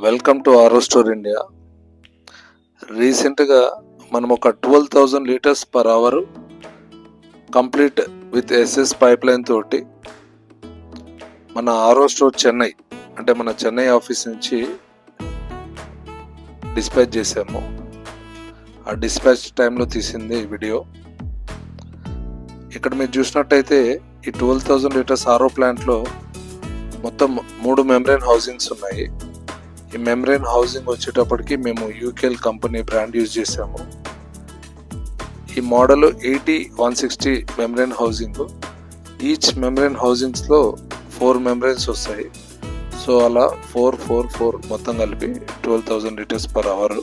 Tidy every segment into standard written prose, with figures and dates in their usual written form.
Welcome to RO store India. రీసెంట్గా మనం ఒక 12,000 litres per hour complete with SS pipe line తోటి మన ఆరో స్టోర్ చెన్నై అంటే మన చెన్నై ఆఫీస్ నుంచి డిస్పాచ్ చేసాము. ఆ డిస్పాచ్ టైంలో తీసింది ఈ వీడియో. ఇక్కడ మీరు చూసినట్టయితే ఈ 12,000 లీటర్స్ ఆరో ప్లాంట్లో మొత్తం 3 మెంబ్రేన్ హౌసింగ్స్ ఉన్నాయి. ఈ మెంబ్రేన్ హౌసింగ్ వచ్చేటప్పటికి మేము యూకేఎల్ కంపెనీ బ్రాండ్ యూజ్ చేసాము. ఈ model 80-160 membrane housing. Each membrane హౌసింగ్స్లో 4 మెంబ్రేన్స్ వస్తాయి. సో అలా 4 మొత్తం కలిపి 12,000 లీటర్స్ పర్ అవర్.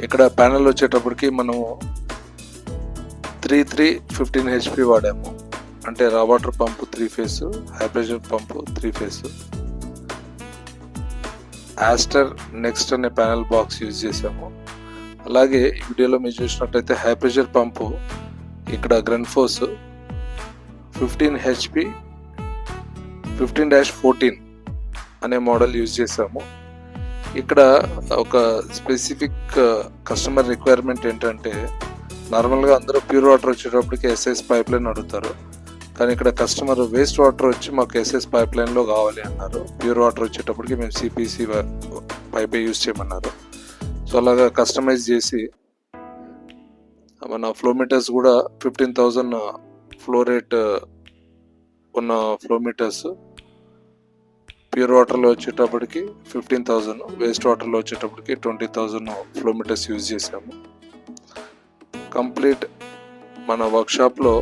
ఇక్కడ ప్యానెల్ వచ్చేటప్పటికి మనము 3-15 HP వాడాము. అంటే raw water pump 3 phase, high pressure pump 3 phase. Aster next అనే ప్యానెల్ బాక్స్ యూజ్ చేసాము. అలాగే ఈ వీడియోలో మీరు చూసినట్టయితే హై ప్రెషర్ పంపు ఇక్కడ గ్రెన్ఫోర్స్ 15 HP 15-14 అనే మోడల్ యూజ్ చేసాము. ఇక్కడ ఒక స్పెసిఫిక్ కస్టమర్ రిక్వైర్మెంట్ ఏంటంటే, నార్మల్గా అందరూ ప్యూర్ వాటర్ వచ్చేటప్పటికి ఎస్ఎస్ పైప్ లైన్ అడుగుతారు. కానీ ఇక్కడ కస్టమర్ వేస్ట్ వాటర్ వచ్చి మాకు ఎస్ఎస్ పైప్ లైన్లో కావాలి అన్నారు. ప్యూర్ వాటర్ వచ్చేటప్పటికి మేము సిపిసి పైపే యూజ్ చేయమన్నారు. సో అలాగా కస్టమైజ్ చేసి మన ఫ్లోమీటర్స్ కూడా 15,000 ఫ్లో రేట్ ఉన్న ఫ్లోమీటర్స్, ప్యూర్ వాటర్లో వచ్చేటప్పటికి 15,000, వేస్ట్ వాటర్లో వచ్చేటప్పటికి 20,000 ఫ్లోమీటర్స్ యూజ్ చేసాము. కంప్లీట్ మన వర్క్షాప్లో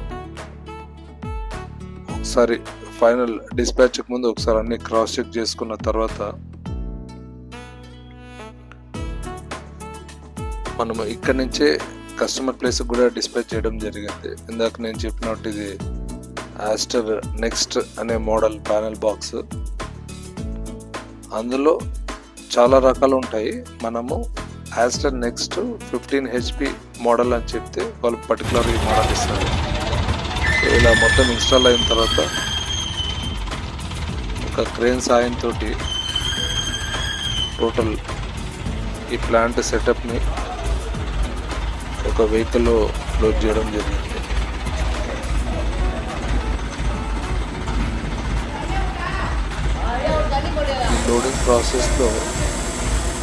ఒకసారి ఫైనల్ డిస్పాచ్కి ముందు ఒకసారి అన్ని క్రాస్ చెక్ చేసుకున్న తర్వాత మనం ఇక్కడి నుంచే కస్టమర్ ప్లేస్కి కూడా డిస్పాచ్ చేయడం జరిగింది. ఇందాక నేను చెప్పినట్టు ఇది ఆస్టర్ నెక్స్ట్ అనే మోడల్ ప్యానెల్ బాక్స్. అందులో చాలా రకాలు ఉంటాయి. మనము ఆస్టర్ నెక్స్ట్ 15 HP మోడల్ అని చెప్తే వాళ్ళు పర్టికులర్ ఈ మోడల్ ఇస్తారు. సో ఇలా మొత్తం ఇన్స్టాల్ అయిన తర్వాత ఒక క్రేన్ సాయంతో టోటల్ ఈ ప్లాంట్ సెటప్ని ఒక వెహికల్లో లోడ్ చేయడం జరిగింది. ఈ లోడింగ్ ప్రాసెస్లో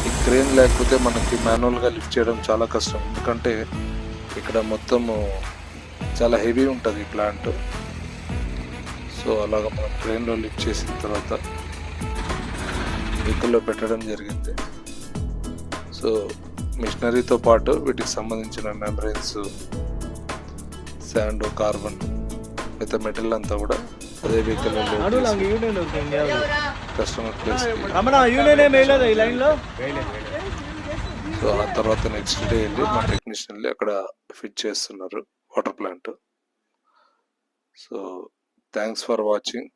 ఈ క్రేన్ లేకపోతే మనకి మాన్యువల్గా లిఫ్ట్ చేయడం చాలా కష్టం. ఎందుకంటే ఇక్కడ మొత్తము చాలా హెవీ ఉంటుంది ఈ ప్లాంట్. సో అలాగ మనం క్రేన్లో లిఫ్ట్ చేసిన తర్వాత వెహికల్లో పెట్టడం జరిగింది. సో మిషనరీతో పాటు వీటికి సంబంధించిన మెంబ్రేన్స్, శాండ్, కార్బన్, మిగతా మెటీరియల్ అంతా కూడా అదే వెహికల్లో కస్టమర్ ప్లేస్. సో ఆ తర్వాత నెక్స్ట్ డే వెళ్ళి మా టెక్నీషియన్ వెళ్ళి అక్కడ ఫిట్ చేస్తున్నారు water plant. So thanks for watching.